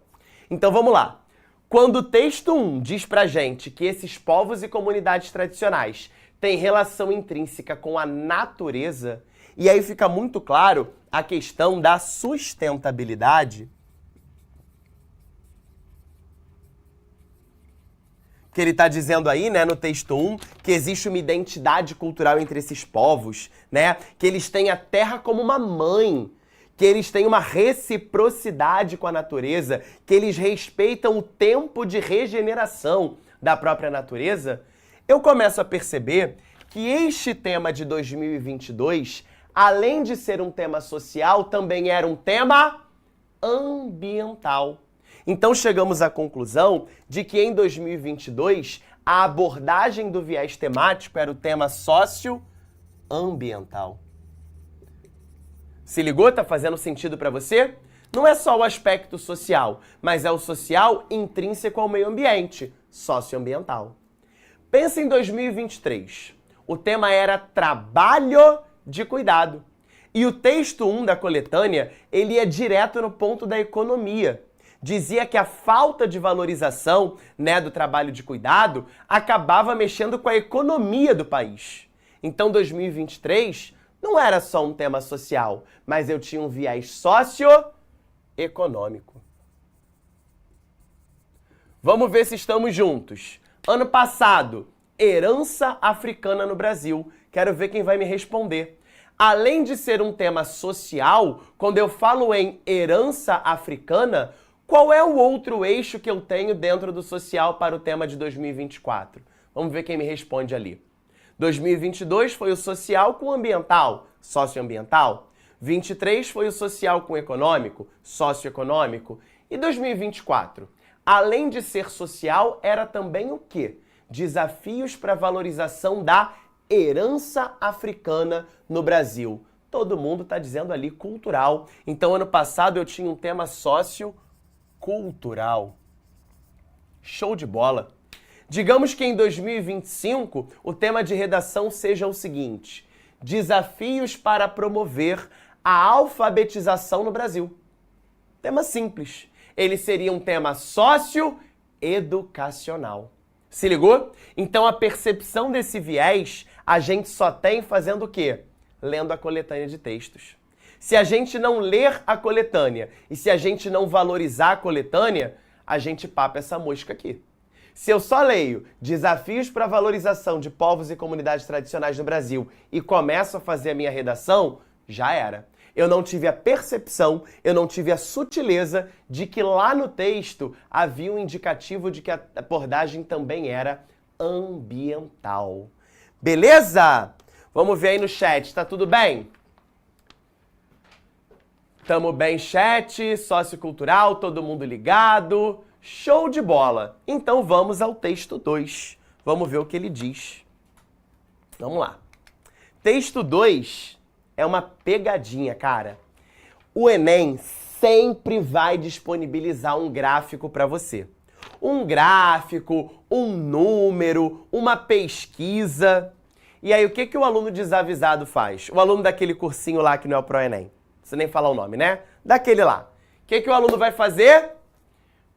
[SPEAKER 3] Então vamos lá. Quando o texto 1 diz pra gente que esses povos e comunidades tradicionais têm relação intrínseca com a natureza, e aí fica muito claro a questão da sustentabilidade, que ele está dizendo aí, né, no texto 1, que existe uma identidade cultural entre esses povos, né, que eles têm a terra como uma mãe, que eles têm uma reciprocidade com a natureza, que eles respeitam o tempo de regeneração da própria natureza, eu começo a perceber que este tema de 2022, além de ser um tema social, também era um tema ambiental. Então chegamos à conclusão de que em 2022 a abordagem do viés temático era o tema socioambiental. Se ligou? Tá fazendo sentido para você? Não é só o aspecto social, mas é o social intrínseco ao meio ambiente, socioambiental. Pensa em 2023. O tema era trabalho de cuidado. E o texto 1 da coletânea, ele ia direto no ponto da economia. Dizia que a falta de valorização, né, do trabalho de cuidado acabava mexendo com a economia do país. Então, 2023 não era só um tema social, mas eu tinha um viés socioeconômico. Vamos ver se estamos juntos. Ano passado, herança africana no Brasil. Quero ver quem vai me responder. Além de ser um tema social, quando eu falo em herança africana, qual é o outro eixo que eu tenho dentro do social para o tema de 2024? Vamos ver quem me responde ali. 2022 foi o social com o ambiental, socioambiental. 23 foi o social com o econômico, socioeconômico. E 2024? Além de ser social, era também o quê? Desafios para a valorização da herança africana no Brasil. Todo mundo está dizendo ali cultural. Então, ano passado eu tinha um tema sociocultural. Show de bola! Digamos que em 2025 o tema de redação seja o seguinte: desafios para promover a alfabetização no Brasil. Tema simples. Ele seria um tema socioeducacional. Se ligou? Então a percepção desse viés a gente só tem fazendo o quê? Lendo a coletânea de textos. Se a gente não ler a coletânea e se a gente não valorizar a coletânea, a gente papa essa mosca aqui. Se eu só leio Desafios para a Valorização de Povos e Comunidades Tradicionais no Brasil e começo a fazer a minha redação, já era. Eu não tive a percepção, eu não tive a sutileza de que lá no texto havia um indicativo de que a abordagem também era ambiental. Beleza? Vamos ver aí no chat, tá tudo bem? Tamo bem, chat, sociocultural, todo mundo ligado. Show de bola! Então vamos ao texto 2. Vamos ver o que ele diz. Vamos lá. Texto 2 é uma pegadinha, cara. O Enem sempre vai disponibilizar um gráfico para você. Um gráfico, um número, uma pesquisa. E aí o que o aluno desavisado faz? O aluno daquele cursinho lá que não é o ProEnem. Não precisa nem falar o nome, né? Daquele lá. O que o aluno vai fazer?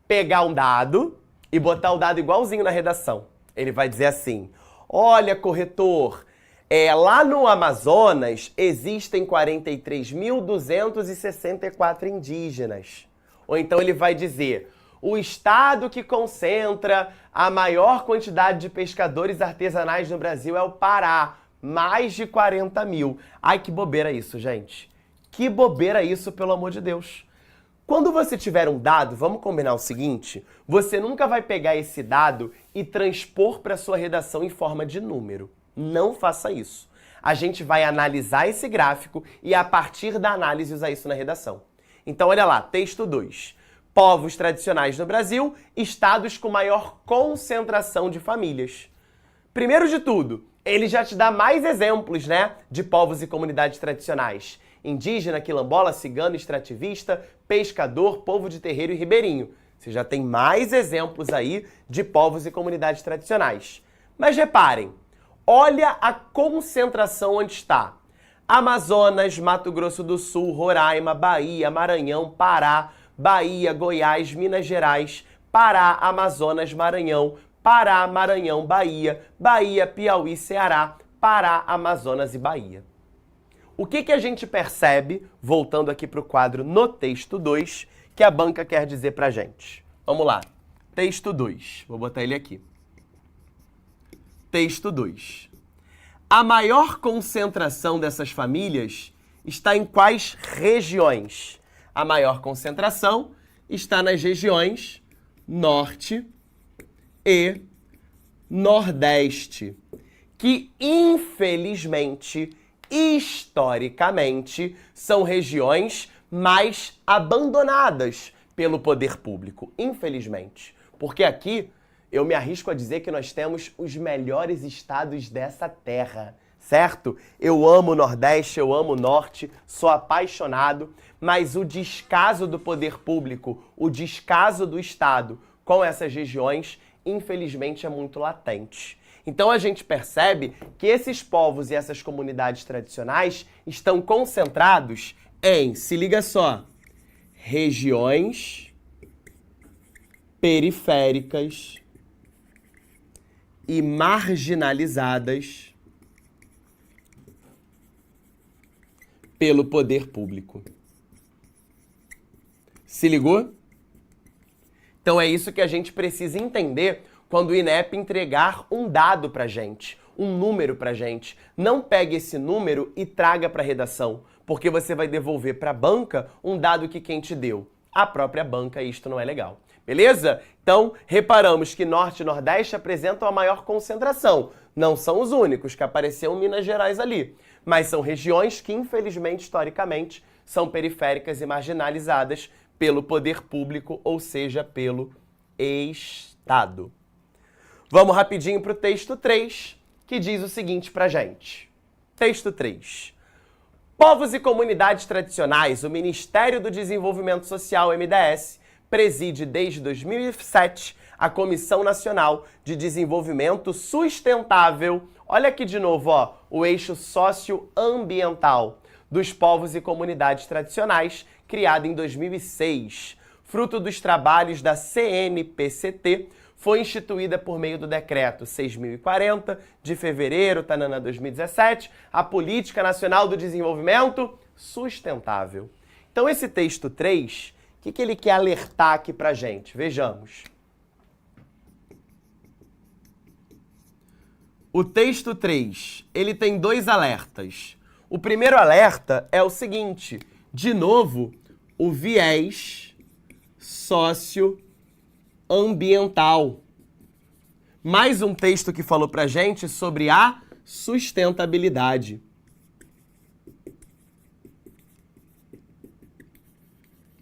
[SPEAKER 3] Pegar um dado e botar o dado igualzinho na redação. Ele vai dizer assim: olha, corretor, lá no Amazonas existem 43.264 indígenas. Ou então ele vai dizer: o estado que concentra a maior quantidade de pescadores artesanais no Brasil é o Pará, mais de 40 mil. Ai, que bobeira isso, gente. Que bobeira isso, pelo amor de Deus. Quando você tiver um dado, vamos combinar o seguinte, você nunca vai pegar esse dado e transpor para sua redação em forma de número. Não faça isso. A gente vai analisar esse gráfico e a partir da análise usar isso na redação. Então olha lá, texto 2. Povos tradicionais no Brasil, estados com maior concentração de famílias. Primeiro de tudo, ele já te dá mais exemplos, né, de povos e comunidades tradicionais. Indígena, quilombola, cigano, extrativista, pescador, povo de terreiro e ribeirinho. Você já tem mais exemplos aí de povos e comunidades tradicionais. Mas reparem, olha a concentração onde está. Amazonas, Mato Grosso do Sul, Roraima, Bahia, Maranhão, Pará, Bahia, Goiás, Minas Gerais, Pará, Amazonas, Maranhão, Pará, Maranhão, Bahia, Bahia, Piauí, Ceará, Pará, Amazonas e Bahia. O que a gente percebe, voltando aqui para o quadro no texto 2, que a banca quer dizer pra gente? Vamos lá. Texto 2. Vou botar ele aqui. Texto 2. A maior concentração dessas famílias está em quais regiões? A maior concentração está nas regiões Norte e Nordeste, que infelizmente, historicamente, são regiões mais abandonadas pelo poder público, infelizmente. Porque aqui eu me arrisco a dizer que nós temos os melhores estados dessa terra, certo? Eu amo o Nordeste, eu amo o Norte, sou apaixonado, mas o descaso do poder público, o descaso do Estado com essas regiões, infelizmente, é muito latente. Então a gente percebe que esses povos e essas comunidades tradicionais estão concentrados em, se liga só, regiões periféricas e marginalizadas pelo poder público. Se ligou? Então é isso que a gente precisa entender quando o INEP entregar um dado pra gente, um número pra gente. Não pegue esse número e traga pra redação, porque você vai devolver pra banca um dado que quem te deu? A própria banca, e isto não é legal. Beleza? Então, reparamos que Norte e Nordeste apresentam a maior concentração. Não são os únicos, que apareceu em Minas Gerais ali. Mas são regiões que, infelizmente, historicamente, são periféricas e marginalizadas pelo poder público, ou seja, pelo Estado. Vamos rapidinho para o texto 3, que diz o seguinte pra gente. Texto 3. Povos e comunidades tradicionais, o Ministério do Desenvolvimento Social, MDS, preside desde 2007 a Comissão Nacional de Desenvolvimento Sustentável. Olha aqui de novo, ó, o eixo socioambiental dos povos e comunidades tradicionais, criado em 2006. Fruto dos trabalhos da CNPCT, foi instituída por meio do Decreto 6.040, de fevereiro, 2017, a Política Nacional do Desenvolvimento Sustentável. Então esse texto 3, o que ele quer alertar aqui pra gente? Vejamos. O texto 3, ele tem 2 alertas. O primeiro alerta é o seguinte, de novo, o viés socioambiental. Mais um texto que falou pra gente sobre a sustentabilidade.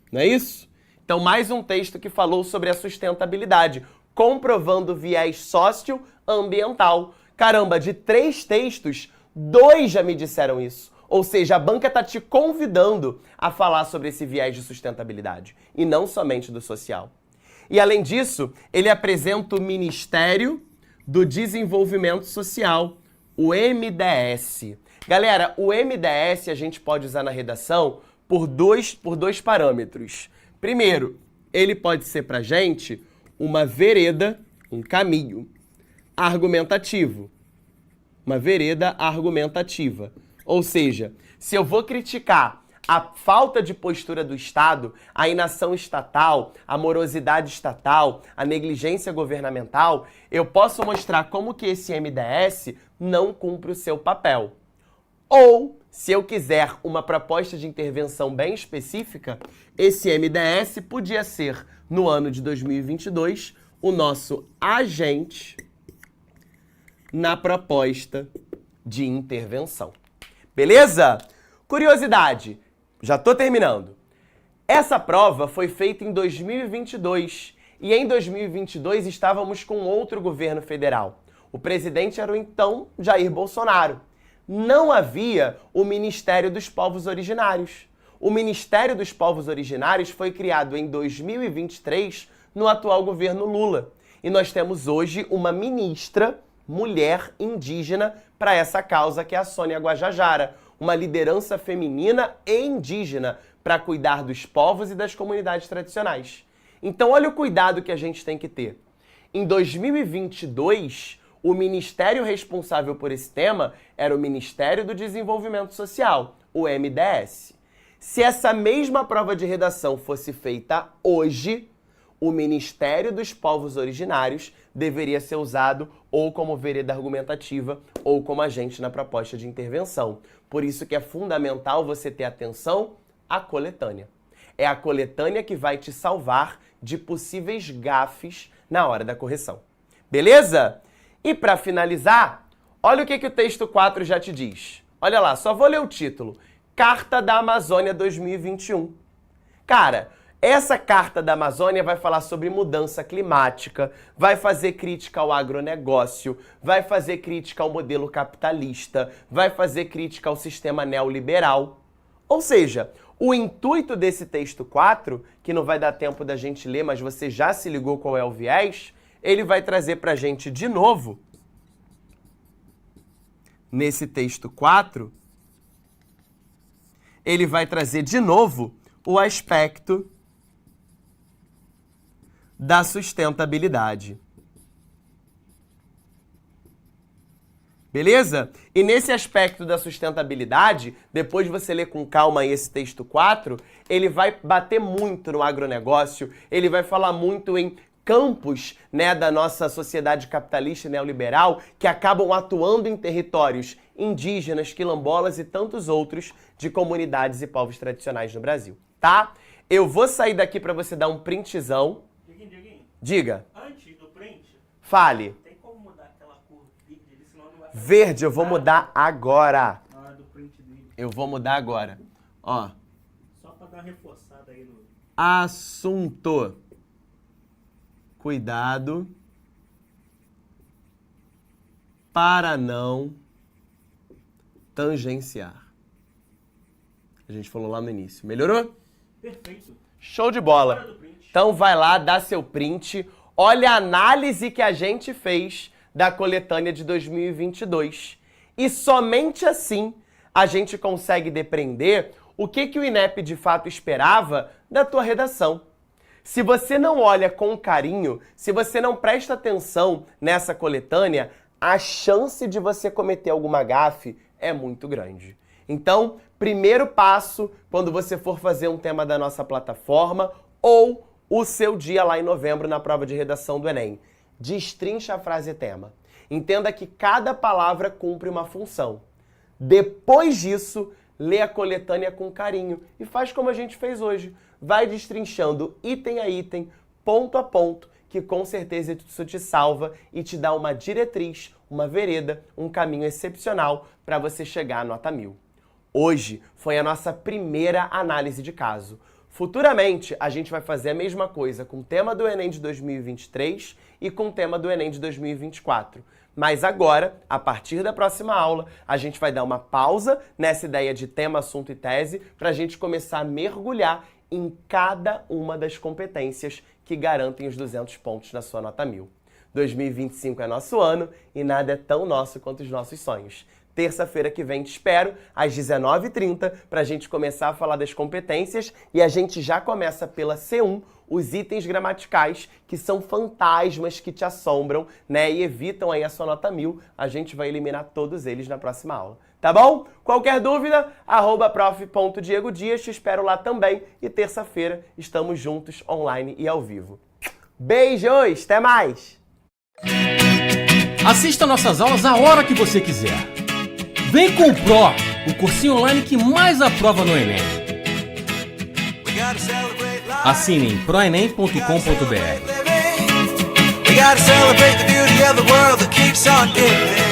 [SPEAKER 3] Não é isso? Então, mais um texto que falou sobre a sustentabilidade, comprovando o viés socioambiental. Caramba, de 3 textos, 2 já me disseram isso. Ou seja, a banca está te convidando a falar sobre esse viés de sustentabilidade, e não somente do social. E, além disso, ele apresenta o Ministério do Desenvolvimento Social, o MDS. Galera, o MDS a gente pode usar na redação por dois parâmetros. Primeiro, ele pode ser pra gente uma vereda, um caminho argumentativo. Uma vereda argumentativa. Ou seja, se eu vou criticar a falta de postura do Estado, a inação estatal, a morosidade estatal, a negligência governamental, eu posso mostrar como que esse MDS não cumpre o seu papel. Ou, se eu quiser uma proposta de intervenção bem específica, esse MDS podia ser, no ano de 2022, o nosso agente na proposta de intervenção. Beleza? Curiosidade, já tô terminando. Essa prova foi feita em 2022 e em 2022 estávamos com outro governo federal. O presidente era o então Jair Bolsonaro. Não havia o Ministério dos Povos Originários. O Ministério dos Povos Originários foi criado em 2023 no atual governo Lula. E nós temos hoje uma ministra, mulher indígena, para essa causa, que é a Sônia Guajajara, uma liderança feminina e indígena para cuidar dos povos e das comunidades tradicionais. Então olha o cuidado que a gente tem que ter. Em 2022, o ministério responsável por esse tema era o Ministério do Desenvolvimento Social, o MDS. Se essa mesma prova de redação fosse feita hoje, o Ministério dos Povos Originários deveria ser usado ou como vereda argumentativa ou como agente na proposta de intervenção. Por isso que é fundamental você ter atenção à coletânea. É a coletânea que vai te salvar de possíveis gafes na hora da correção. Beleza? E para finalizar, olha o que o texto 4 já te diz. Olha lá, só vou ler o título. Carta da Amazônia 2021. Cara, essa Carta da Amazônia vai falar sobre mudança climática, vai fazer crítica ao agronegócio, vai fazer crítica ao modelo capitalista, vai fazer crítica ao sistema neoliberal. Ou seja, o intuito desse texto 4, que não vai dar tempo da gente ler, mas você já se ligou qual é o viés, ele vai trazer pra gente de novo, nesse texto 4, ele vai trazer de novo o aspecto da sustentabilidade. Beleza? E nesse aspecto da sustentabilidade, depois de você ler com calma aí esse texto 4, ele vai bater muito no agronegócio, ele vai falar muito em campos, né, da nossa sociedade capitalista e neoliberal que acabam atuando em territórios indígenas, quilombolas e tantos outros de comunidades e povos tradicionais no Brasil, tá? Eu vou sair daqui para você dar um printzão.
[SPEAKER 2] Dieguinho,
[SPEAKER 3] Diga.
[SPEAKER 2] antes do print,
[SPEAKER 3] Fale.
[SPEAKER 2] tem como mudar aquela cor verde, senão não vai
[SPEAKER 3] Verde, eu vou mudar agora.
[SPEAKER 2] na hora do print dele.
[SPEAKER 3] Eu vou mudar agora. Ó.
[SPEAKER 2] Só pra dar uma reforçada aí no...
[SPEAKER 3] Assunto. Cuidado para não tangenciar. A gente falou lá no início. Melhorou?
[SPEAKER 2] Perfeito.
[SPEAKER 3] Show de bola.
[SPEAKER 2] Hora do print.
[SPEAKER 3] Então vai lá, dá seu print. Olha a análise que a gente fez da coletânea de 2022. E somente assim a gente consegue depreender o que o INEP de fato esperava da tua redação. Se você não olha com carinho, se você não presta atenção nessa coletânea, a chance de você cometer alguma gafe é muito grande. Então, primeiro passo, quando você for fazer um tema da nossa plataforma ou o seu dia lá em novembro na prova de redação do Enem, destrincha a frase tema. Entenda que cada palavra cumpre uma função. Depois disso, lê a coletânea com carinho e faz como a gente fez hoje. Vai destrinchando item a item, ponto a ponto, que com certeza isso te salva e te dá uma diretriz, uma vereda, um caminho excepcional para você chegar à nota 1000. Hoje foi a nossa primeira análise de caso. Futuramente, a gente vai fazer a mesma coisa com o tema do Enem de 2023 e com o tema do Enem de 2024. Mas agora, a partir da próxima aula, a gente vai dar uma pausa nessa ideia de tema, assunto e tese para a gente começar a mergulhar em cada uma das competências que garantem os 200 pontos na sua nota 1000. 2025 é nosso ano e nada é tão nosso quanto os nossos sonhos. Terça-feira que vem te espero, às 19h30, para a gente começar a falar das competências e a gente já começa pela C1, os itens gramaticais, que são fantasmas que te assombram, né, e evitam aí a sua nota 1000. A gente vai eliminar todos eles na próxima aula. Tá bom? Qualquer dúvida, @prof.diegodias, te espero lá também. E terça-feira estamos juntos, online e ao vivo. Beijos, até mais!
[SPEAKER 8] Assista nossas aulas a hora que você quiser. Vem com o Pro, o cursinho online que mais aprova no Enem. Assine em proenem.com.br.
[SPEAKER 9] We gotta celebrate the beauty of the world that keeps on giving.